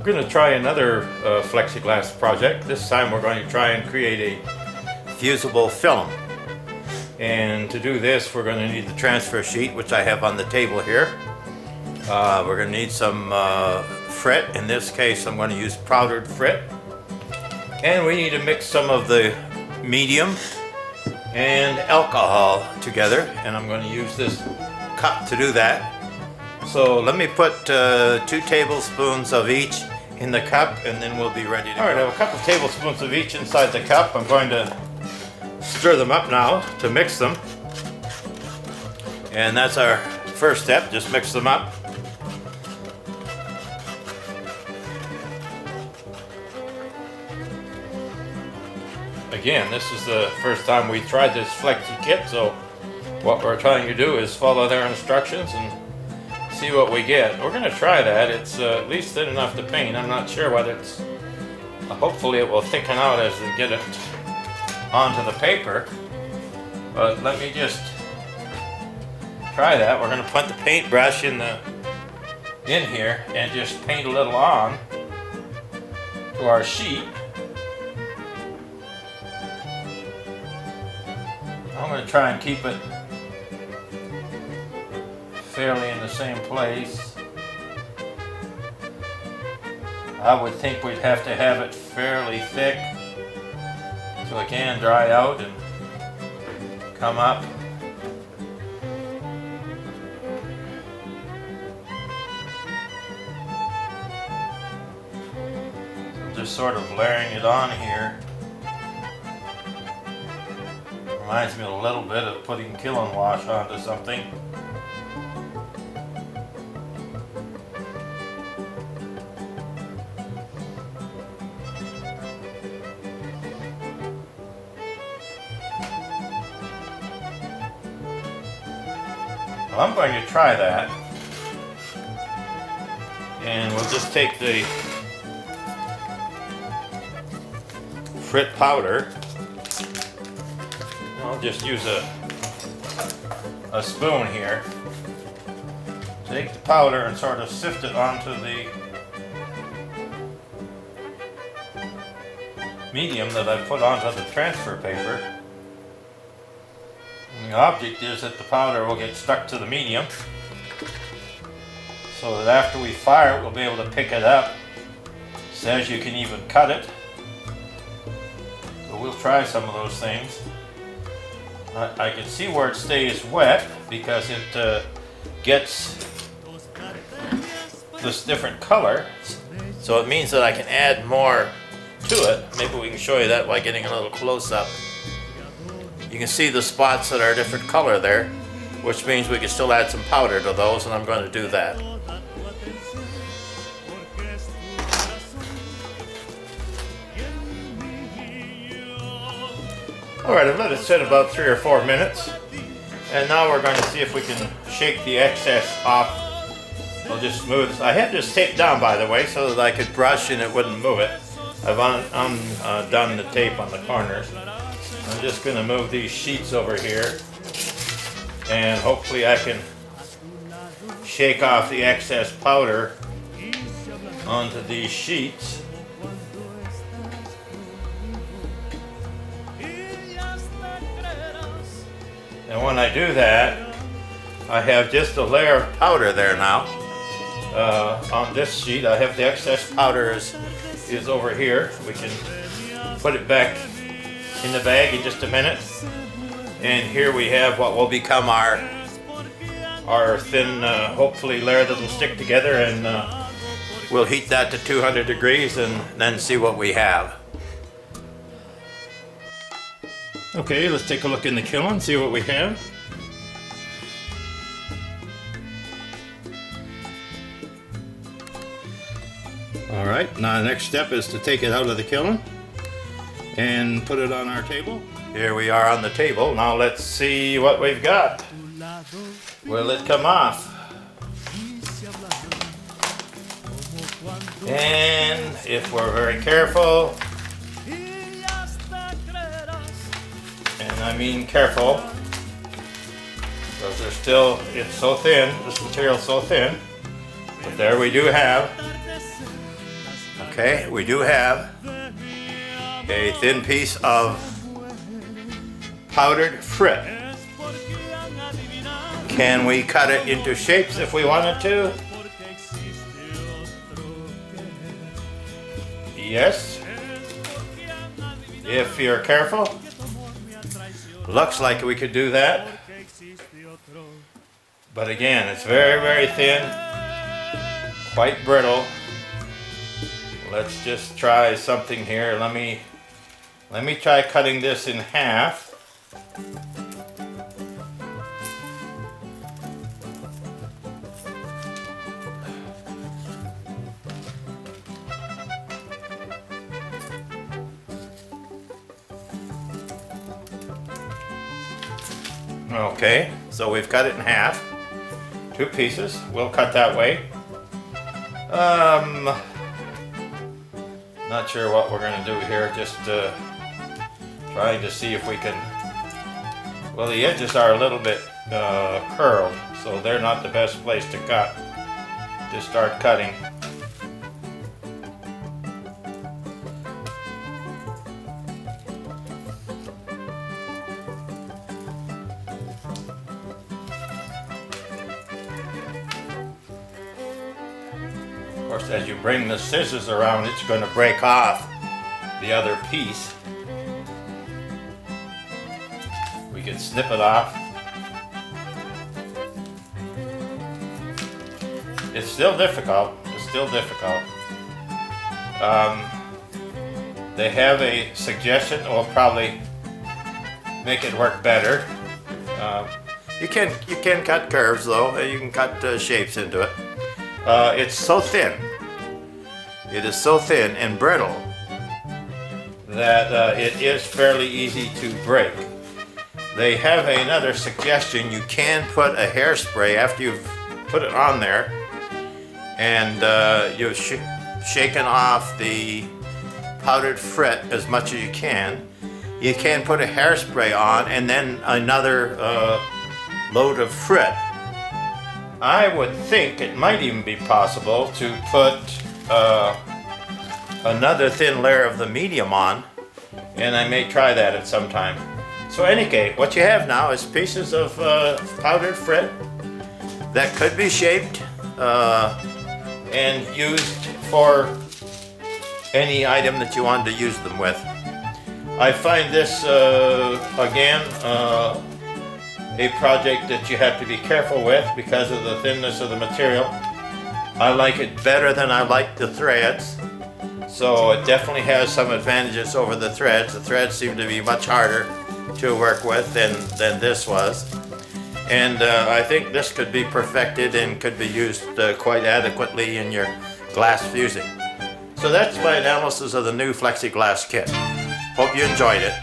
We're going to try another plexiglass project. This time we're going to try and create a fusible film. And to do this, we're going to need the transfer sheet, which I have on the table here. We're going to need some frit. In this case, I'm going to use powdered frit. And we need to mix some of the medium and alcohol together. And I'm going to use this cup to do that. So let me put 2 tablespoons of each in the cup, and then we'll be ready to go. All right, I have a couple of tablespoons of each inside the cup. I'm going to stir them up now to mix them. And that's our first step, just mix them up. Again, this is the first time we tried this Flexi kit, so what we're trying to do is follow their instructions and see what we get. We're going to try that. It's at least thin enough to paint. I'm not sure whether it's... hopefully it will thicken out as we get it onto the paper. But let me just try that. We're going to put the paintbrush in here and just paint a little on to our sheet. I'm going to try and keep it fairly in the same place. I would think we'd have to have it fairly thick so it can dry out and come up. I'm just sort of layering it on here. Reminds me a little bit of putting kiln wash onto something. Well, I'm going to try that. And we'll just take the frit powder. I'll just use a spoon here. Take the powder and sort of sift it onto the medium that I put onto the transfer paper. And the object is that the powder will get stuck to the medium so that after we fire it, we'll be able to pick it up. It says you can even cut it. So we'll try some of those things. I can see where it stays wet because it gets this different color. So it means that I can add more to it. Maybe we can show you that by getting a little close up. You can see the spots that are a different color there, which means we can still add some powder to those, and I'm going to do that. Alright, I've let it sit about 3 or 4 minutes, and now we're going to see if we can shake the excess off. I'll just smooth. I had this taped down, by the way, so that I could brush and it wouldn't move it. I've undone the tape on the corners. I'm just going to move these sheets over here, and hopefully I can shake off the excess powder onto these sheets. And when I do that, I have just a layer of powder there now. On this sheet, I have the excess powder is over here. We can put it back in the bag in just a minute. And here we have what will become our thin, hopefully layer that will stick together, and we'll heat that to 200 degrees and then see what we have. Okay, let's take a look in the kiln, see what we have. Alright, now the next step is to take it out of the kiln and put it on our table. Here we are on the table. Now let's see what we've got. Will it come off? And if we're very careful, and I mean careful, because it's so thin, this material's so thin, but there we do have Okay, we do have a thin piece of powdered frit. Can we cut it into shapes if we wanted to? Yes. If you're careful. Looks like we could do that. But again, it's very, very thin, quite brittle. Let's just try something here. Let me try cutting this in half. Okay, so we've cut it in half. 2 pieces. We'll cut that way. Not sure what we're going to do here. Just trying to see if we can. Well, the edges are a little bit curled, so they're not the best place to cut. Just start cutting. Of course, as you bring the scissors around, it's going to break off the other piece. We can snip it off. It's still difficult. It's still difficult. They have a suggestion. We'll probably make it work better. You can cut curves though. You can cut shapes into it. It's so thin. It is so thin and brittle that it is fairly easy to break. They have another suggestion. You can put a hairspray after you've put it on there and you've shaken off the powdered frit as much as you can. You can put a hairspray on and then another load of frit. I would think it might even be possible to put another thin layer of the medium on, and I may try that at some time. So any case, what you have now is pieces of powdered frit that could be shaped and used for any item that you wanted to use them with. I find this, again, a project that you have to be careful with because of the thinness of the material. I like it better than I like the threads, so it definitely has some advantages over the threads. The threads seem to be much harder to work with than this was, and I think this could be perfected and could be used quite adequately in your glass fusing. So that's my analysis of the new Flexi-Glass kit. Hope you enjoyed it.